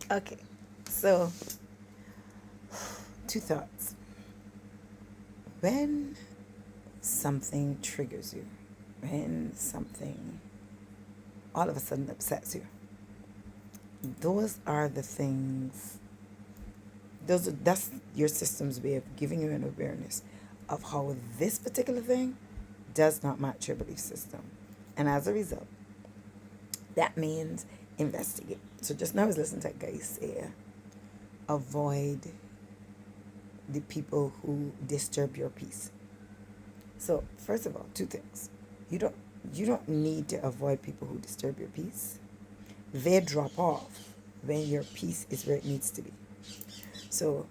Okay, so two thoughts. When something triggers you, when something all of a sudden upsets you, those are the things, that's your system's way of giving you an awareness of how this particular thing does not match your belief system. And as a result, that means investigate. So just now I was listening to a guy say, avoid the people who disturb your peace. So first of all, two things. You don't you don't need to avoid people who disturb your peace. They drop off when your peace is where it needs to be. So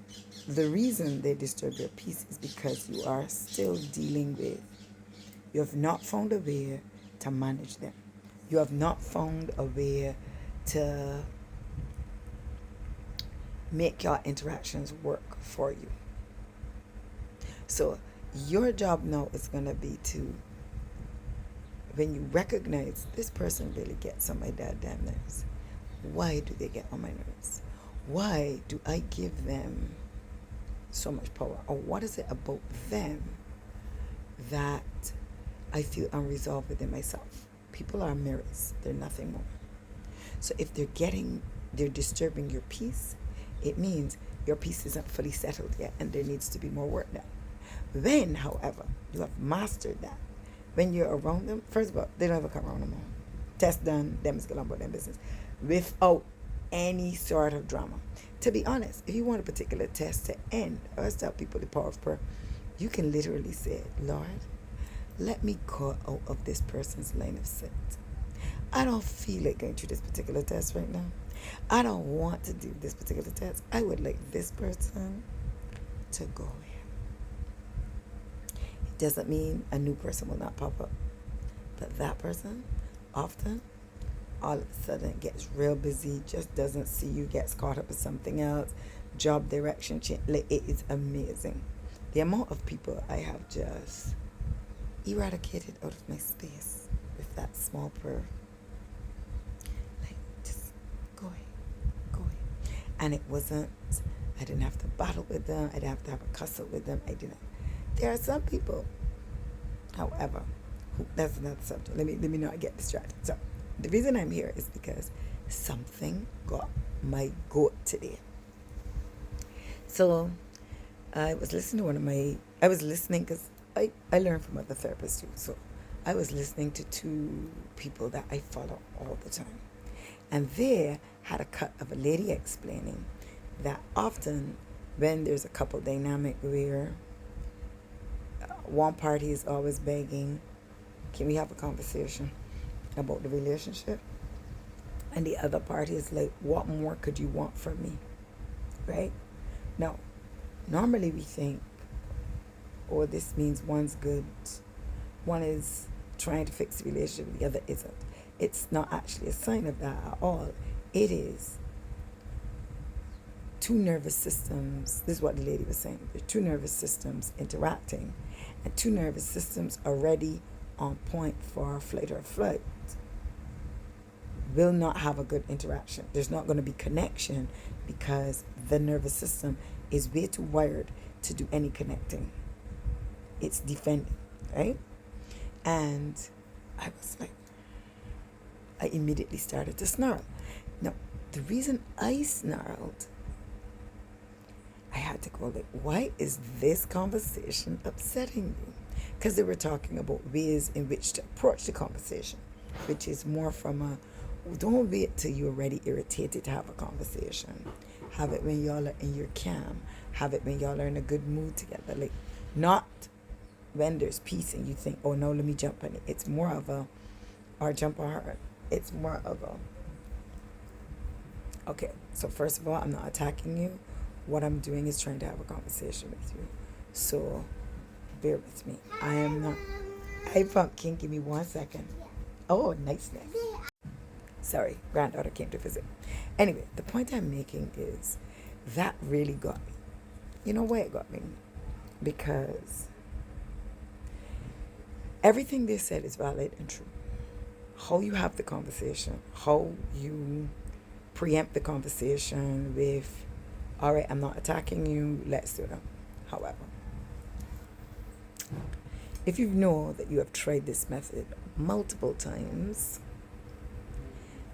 the reason they disturb your peace is because you are still dealing with, you have not found a way to manage them. You have not found a way to make your interactions work for you. So your job now is going to be to, when you recognize this person really gets on my damn nerves, why do they get on my nerves? Why do I give them so much power? Or what is it about them that I feel unresolved within myself? People are mirrors, they're nothing more. So if they're disturbing your peace, it means your peace isn't fully settled yet and there needs to be more work done. Then, however, you have mastered that. When you're around them, first of all, they don't ever come around no more. Test done, them is going about their business without any sort of drama. To be honest, if you want a particular test to end, I always tell people the power of prayer. You can literally say, Lord, let me go out of this person's line of sight. I don't feel like going through this particular test right now. I don't want to do this particular test. I would like this person to go away. It doesn't mean a new person will not pop up. But that person often all of a sudden gets real busy, just doesn't see you, gets caught up with something else, job direction change. Like, it is amazing. The amount of people I have just eradicated out of my space with that small prayer. Like, just go away, go away. And it wasn't, I didn't have to battle with them, I didn't have to have a cuss up with them, I didn't. There are some people, however, who, that's another subject. Let me not get distracted. So the reason I'm here is because something got my goat today. So I was listening to I was listening because I learn from other therapists too. So I was listening to two people that I follow all the time. And they had a cut of a lady explaining that often when there's a couple dynamic where one party is always begging, can we have a conversation about the relationship? And the other party is like, what more could you want from me? Right? Now, normally we think, oh, this means one's good, one is trying to fix the relationship, the other isn't. It's not actually a sign of that at all. It is two nervous systems. This is what the lady was saying. There's two nervous systems interacting, and two nervous systems already on point for flight or flight will not have a good interaction. There's not going to be connection because the nervous system is way too wired to do any connecting. It's defending, right? And I was like, I immediately started to snarl. Now, the reason I snarled, I had to go like, why is this conversation upsetting you? Because they were talking about ways in which to approach the conversation, which is more from a, don't wait till you're already irritated to have a conversation. Have it when y'all are in your calm. Have it when y'all are in a good mood together. Like, not when there's peace and you think, oh no, let me jump on it. It's more of a, or jump on her. It's more of a, okay, so first of all, I'm not attacking you. What I'm doing is trying to have a conversation with you. So bear with me. I am not. Hey, Pumpkin, give me 1 second. Oh, niceness. Sorry, granddaughter came to visit. Anyway, the point I'm making is that really got me. You know why it got me? Because everything they said is valid and true. How you have the conversation, how you preempt the conversation with, all right, I'm not attacking you, let's do that. However, if you know that you have tried this method multiple times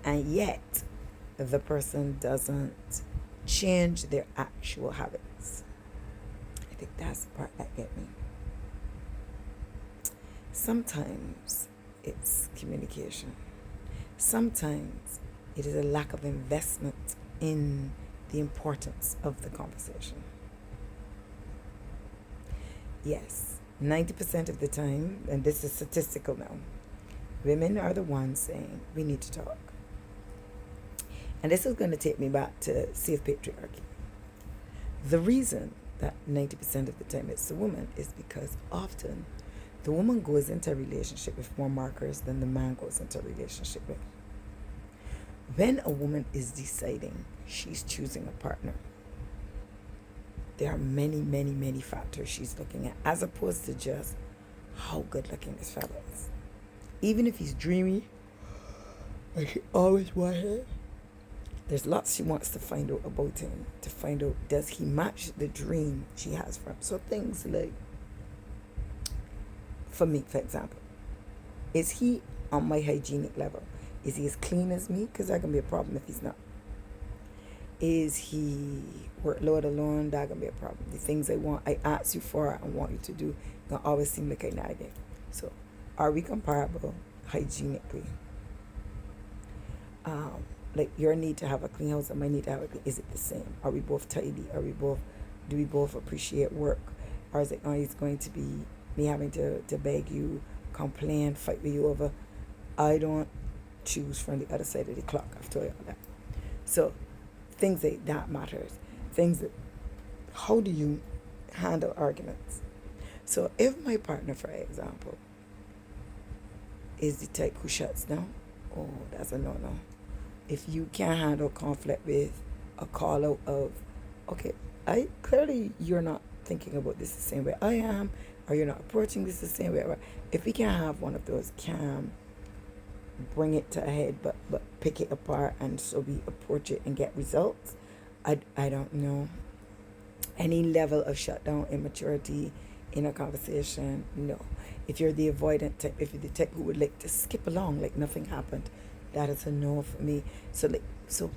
and yet the person doesn't change their actual habits, I think that's the part that get me. Sometimes it's communication. Sometimes it is a lack of investment in the importance of the conversation. Yes, 90% of the time, and this is statistical now, women are the ones saying, we need to talk. And this is going to take me back to safe patriarchy. The reason that 90% of the time it's the woman is because often the woman goes into a relationship with more markers than the man goes into a relationship with. When a woman is deciding she's choosing a partner, there are many, many, many factors she's looking at, as opposed to just how good looking this fella is. Even if he's dreamy, and she always want him, there's lots she wants to find out about him, to find out, does he match the dream she has for him? So things like, for me, for example, is he on my hygienic level? Is he as clean as me? Because that can be a problem if he's not. Is he workload alone? That can be a problem. The things I ask you for and want you to do, gonna always seem like I nag it. So, are we comparable hygienically? Like your need to have a clean house and my need to have a clean, is it the same? Are we both tidy? Do we both appreciate work? Or is it always going to be me having to beg you, complain, fight with you over, I don't choose from the other side of the clock? I've told you all that. So things like that matters. Things that, how do you handle arguments? So if my partner, for example, is the type who shuts down, oh, that's a no-no. If you can't handle conflict with a call out of, okay, you're not thinking about this the same way I am, or you're not approaching this the same way. If we can have one of those calm, bring it to a head, but pick it apart, and so we approach it and get results, I don't know. Any level of shutdown, immaturity in a conversation, no. If you're the avoidant type, if you're the type who would like to skip along like nothing happened, that is a no for me. So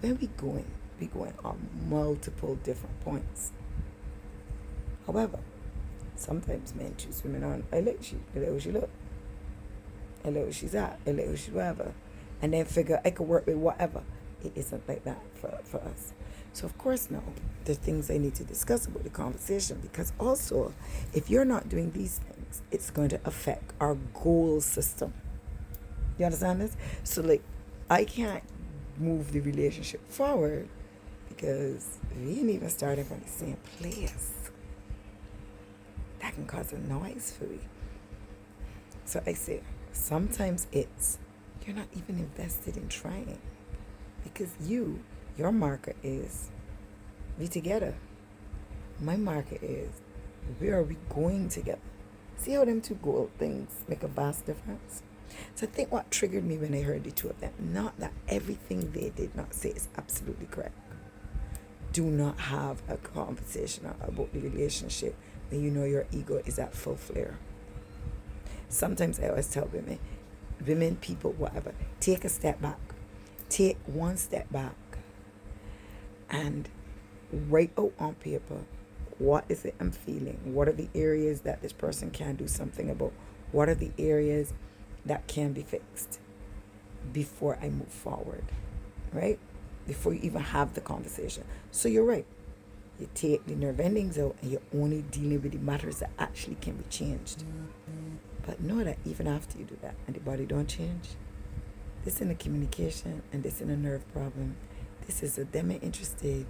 when we going on multiple different points. However, sometimes men choose women on, I like how she look, I like where she's at, I like where she's whatever, and then figure I could work with whatever. It isn't like that for us. So of course now, there's things I need to discuss about the conversation, because also, if you're not doing these things, it's going to affect our goal system. You understand this? So like, I can't move the relationship forward because we ain't even starting from the same place. That can cause a noise for me. So I say, sometimes it's, you're not even invested in trying, because your marker is, we together. My marker is, where are we going together? See how them two goal things make a vast difference? So I think what triggered me when I heard the two of them, not that everything they did not say is absolutely correct. Do not have a conversation about the relationship when you know your ego is at full flare. Sometimes I always tell women, people, whatever, take a step back. Take one step back and write out on paper, what is it I'm feeling? What are the areas that this person can do something about? What are the areas that can be fixed before I move forward, right? Before you even have the conversation. So you're right. You take the nerve endings out and you're only dealing with the matters that actually can be changed. But know that even after you do that and the body don't change, this isn't a communication and this isn't a nerve problem. This is a them interested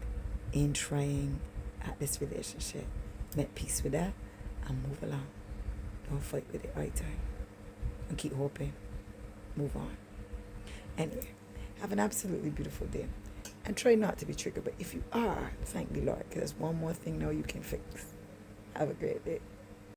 in trying at this relationship. Make peace with that and move along. Don't fight with it right time. And keep hoping. Move on. Anyway, have an absolutely beautiful day. And try not to be triggered. But if you are, thank the Lord, because there's one more thing now you can fix. Have a great day.